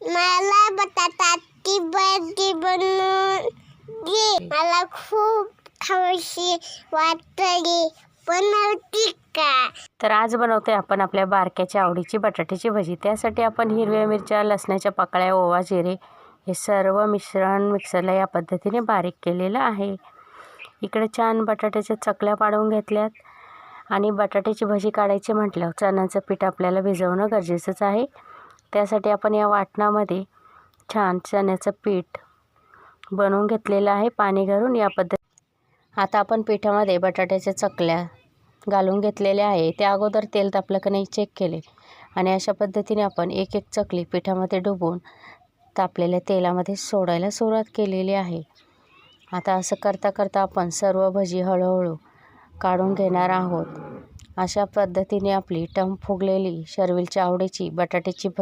मला बटाट्याची भाजी बनवून दे. मला खूप खावीशी वाटली. बनवती का? तर आज बनवते आपण आपल्या बारक्याच्या आवडीची बटाट्याची भजी. त्यासाठी आपण हिरव्या मिरच्या, लसणाच्या पाकळ्या, ओवा, जिरे हे सर्व मिश्रण मिक्सरला या पद्धतीने बारीक केलेलं आहे. इकडे छान बटाट्याच्या चकल्या पाडून घेतल्यात. आणि बटाट्याची भजी काढायची म्हटल्यावर चण्याचं पीठ आपल्याला भिजवणं गरजेचंच आहे. त्यासाठी आपण या वाटणामध्ये छान चण्याचं पीठ बनवून घेतलेलं आहे पाणी घालून या आता आपण पिठामध्ये बटाट्याच्या चकल्या घालून घेतलेल्या आहे. त्या अगोदर तेल तापलं की नाही चेक केले आणि अशा पद्धतीने आपण एक एक चकली पिठामध्ये डुबवून तापलेल्या तेलामध्ये सोडायला सुरुवात केलेली आहे. आता असं करता करता आपण सर्व भजी हळूहळू काढून घेणार आहोत. अशा पद्धतीने आपली टम फुगलेली शर्विलच्या आवडीची बटाट्याची भजी